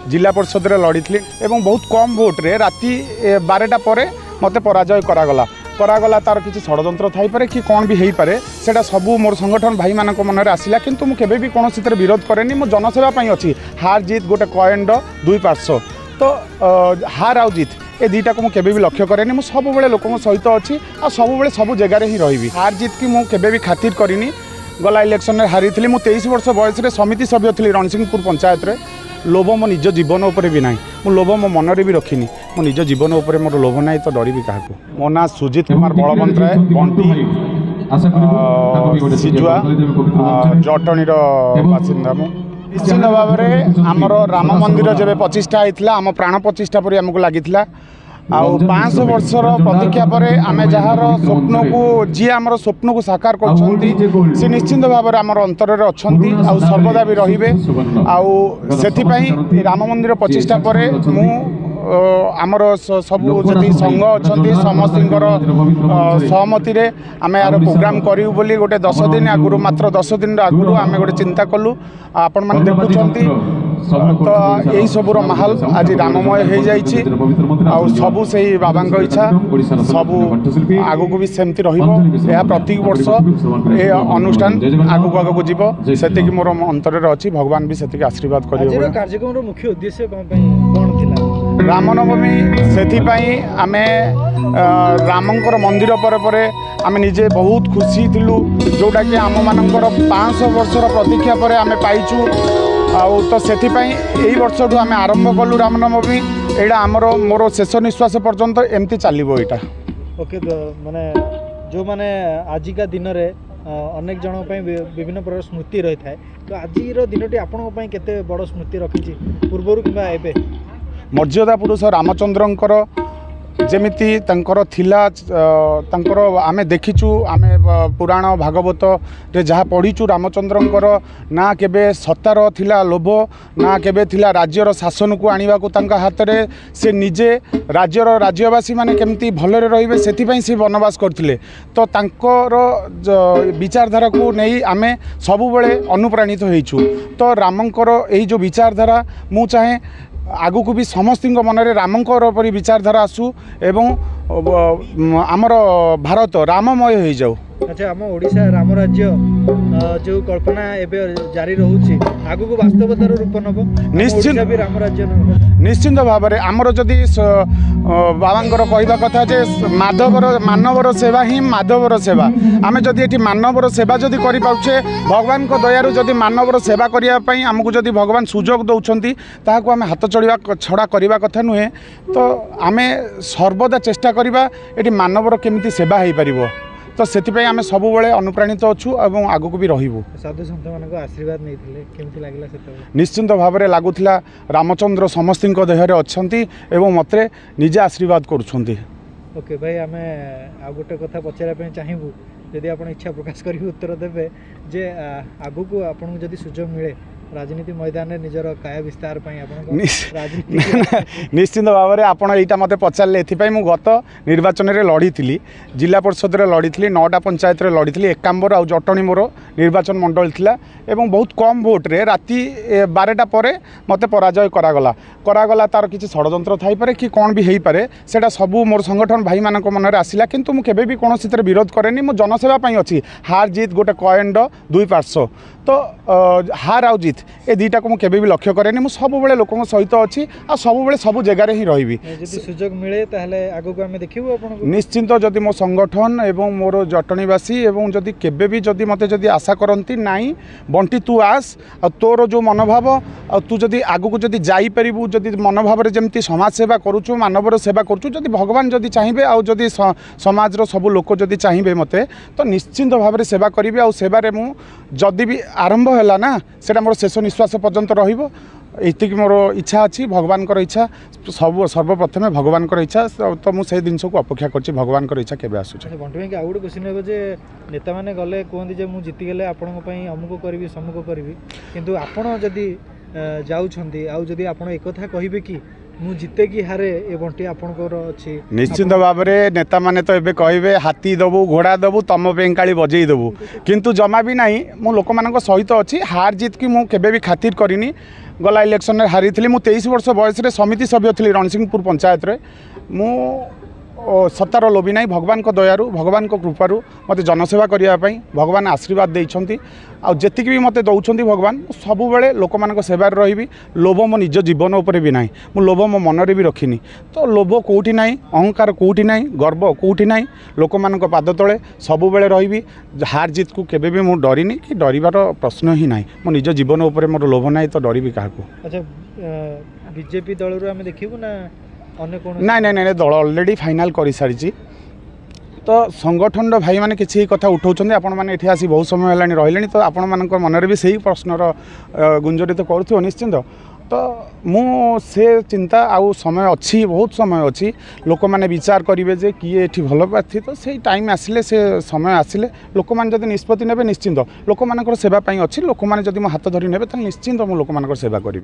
जिला परिषद रे लड़ी एवं बहुत कम भोट्रे राति 12टा पर मत पराजय करागला तार किसी षड्यंत्र थाईपे कि कौन भी हो पारे सेटा सबू मोर संगठन भाई मान मन में आसला किंतु मुझे भी कौन विरोध कैनि मो जनसेवाई अच्छी हार जीत गोटे कॉइन दुई पार्श्व तो हार आउ जीत ए दुईटा को मुझे भी लक्ष्य कैनि मुझे सब लोक सहित अच्छी आ सब सब जगार ही रही हार जीत की मुझे भी खातिर करनी गला इलेक्शन में हारी थी मुझे 23 वर्ष बयस समिति सभ्य थी रणसिंहपुर पंचायत रे लोभ मो निज जीवन उपर भी ना मु लोभ मो मन भी रखिनी मो निज जीवन उपर मोर लोभ ना तो डरी भी क्या मो ना सुजित कुमार बलवंत राय बंटी सिजुआ जटणी बासिंदा मु निश्चित भाव में आमर राम मंदिर जब प्रतिष्ठा होता आम प्राण प्रतिष्ठा पर आमको लगी आउ 500 वर्षर प्रतीक्षा पर आम जार स्वप्न को जी आम स्वप्न को साकार कर निश्चित भाव में आम अंतर अच्छा आउ सर्वदा भी रे आउ राम मंदिर प्रतिष्ठा पर मु आमर सब जी संघ अच्छा समस्त सहमति आम यार प्रोग्राम करूँ बोली गोटे 10 दिन आगु मात्र 10 दिन आगु आम गोटे चिंता कलु आपण मैंने देखुं तो यही सबूर माहौल आज राममय हो जाइए सबू से बाबा इच्छा सबू आगु को भी सेमती रहा प्रत्येक वर्ष ये अनुष्ठान आगु आगू जीव से मोर अंतर अच्छी भगवान भी से आशीर्वाद करेंगे कार्यक्रम मुख्य उद्देश्य कौन रामनवमी से आम रामंकर मंदिर पर आम निजे बहुत खुशी थिलु जोटा कि आम मानकर 500 वर्षर प्रतीक्षा पर आम पाइचु आउ तो से वर्ष आम आरंभ कलु रामनवमी एटा आमर मोर शेष निश्वास पर्यंत एमती चलो यहाँ ओके माने जो माने आजिका दिन रे अनेक जन विभिन्न प्रकार स्मृति रही है तो आज दिन आपण केते बड़ स्मृति रखी पूर्वर कि मर्यादा पुरुष रामचंद्रंकर जेमिति तंकर थिला तंकर आमे देखिचु आमे पुराण भागवत रे जहाँ पढ़ीचु रामचंद्रंकर ना केबे सत्तार थिला लोभ ना केबे थिला राज्यर शासन को आनिबा को तंका हाथ रे से निजे राज्यर राज्यवासी माने केमती भलरे रहिबे सेथिपई से वनवास करथिले तो तंकर विचारधारा को नहीं आमे सब बेले अनुप्राणित होइचु तो रामंकर एही जो विचारधारा मु चाहे आगु को भी समस्त मनरे रामंकर परी विचारधारा आसू एवं आमर भारत राममय हो जाऊ। अच्छा आम ओडिशा राम राज्य जो कल्पना एवं जारी रोचे आगु को वास्तवतार रूप नब निश्चित भी राम राज्य निश्चिंत भाव में आमर जदि बाबांकर कहवा कथा जे मानवर सेवा ही माधवर सेवा आम जदि ये मानवर सेवा जदि करें भगवान को दयारु जदि मानवर सेवा करने आमको जदि भगवान सुजोग दौरान ताकू आम हाथ चढ़ा छड़ा करने कथा नुहे तो आम सर्वदा चेष्टा करवा ये मानवर केमिति सेवा हो पार तो से आम सब अनुप्राणित अच्छु और आग को भी रही साधु सन्त मान आशीर्वाद नहीं लगे निश्चिंत भाव में लगुला रामचंद्र समस्त देहरे अच्छा एवं मत निजे आशीर्वाद करुँच ओके भाई आम आ गोटे कथा पचारे चाहबू जदि आप इच्छा प्रकाश करेंगे उत्तर देवे जे आगु को आपको जदि सुजोग मिले राजनीति मैदान में निजर काय विस्तार निश्चिंत भाव में आपड़ यहाँ मत पचारे ये गत निर्वाचन में लड़ी थी जिला परिषद में लड़ी थी 9टा पंचायत में लड़ी थी एकाम्बर आउ जटणी मोर निर्वाचन मंडल थिला एवं बहुत कम भोट्रे राति 12टा पर मत पराजय करागला तार किसी षड्यंत्र थाईपे कि कौन भी हो पारे सेटा सबू मोर संगठन भाई मान मन में आसला किंतु मुझे भी कौन विरोध कैनि मो जनसेवाई अच्छी हार जीत गोटे कॉइन दुई पार्श्व तो हार आउ जीत ए दुईटा को मुझे भी लक्ष्य कैनि मुझे सब लोक सहित अच्छी आ सब सब जगार ही रही सुजोग मिले ताहले आगो को आमे देखिबो आपन निश्चिंत जदि मो संगठन एवं मोर जटणीवासी एवं जदि केबे भी जदि मते जदि आशा करती नाई बंटी तू आस आ तोर जो मनोभाव आ तू जदि आगु को जदि जाई परिबु जदि मनोभाव रे जेमती समाज सेवा करूछु मानवर सेवा करूछु जदि भगवान जदि चाहिबे आ जदि समाज रो सब लोक जदि चाहिबे मते तो निश्चिंत भाव में सेवा करी आ सेवारे मु जदि भी आरंभ है ना सेटा मोर शेष निश्वास पर्यंत रहिबो एतिक मोर इच्छा अच्छी भगवान इच्छा सब सर्वप्रथमे भगवान इच्छा तो मुझे जिन को अपेक्षा कर भगवान इच्छा केबे आसुछ बंटी भाई आउ गोटे क्वेश्चन हे जे नेता माने गले कहते जे मु जीति गले आपन पई अमुक करी समूक करी किंतु आपण जदि जाउछंती आउ जदि आपण एक कथा कहिबे कि ମୁଁ ଜିତେ କି ହାରେ ଏ ବଣ୍ଟି ଆପଣଙ୍କର ଅଛି निश्चिंत भाव में नेता माने तो एबे कहबे हाथी दबु घोड़ा दबु तम पेंकाली बजेई दबु किंतु जमा भी नहीं मु लोक मान सहित अच्छी हार जीत की मु केबे भी खातिर करिनी गला इलेक्शन में हारी थी। 23 वर्ष बयस समिति सभ्य थी रणसिंहपुर पंचायत रे मु सत्तार लोभी ना भगवान को दयारू भगवान को कृपारू मत जनसेवा करने भगवान आशीर्वाद देइछंती आ जेतिक भी मते दौरान भगवान सबु बेले लोक मान सेवार रही लोभ मो निज जीवन उपर भी ना मु लोभ मो मनरे भी रखिनी तो लोभ कौटी ना अहंकार कौटी ना गर्व कौटी ना लोक मान पाद तले सबु बेले रही हार जीत को केबे भी मु डरिनी कि डरिबार प्रश्न ही ना मो निज जीवन उपर मोर लोभ ना तो डरबी क्या। अच्छा बीजेपी दल रू आमे देखिबु ना ना ना ना दल अलरेडी फाइनाल कर सारी तो संगठन भाई मैंने किसी कथा उठाऊँ आपण मैंने ये आसी बहुत समय है रही तो आपण मान मनरे भी सही प्रश्नर गुंजरित करूँ निश्चिंत तो मु से चिंता आउ समय अच्छी बहुत समय अच्छी लोक मैंने विचार करेंगे जे किए ये भल प्रार्थी तो से टाइम आसिले से समय आसिले लोक मैंने जब निष्पत्ति ने निश्चिंत लोक मान सेवाई अच्छी लोक मैंने जब मो हाथ धरी ने निश्चिंत मु लोक मान सेवा करी।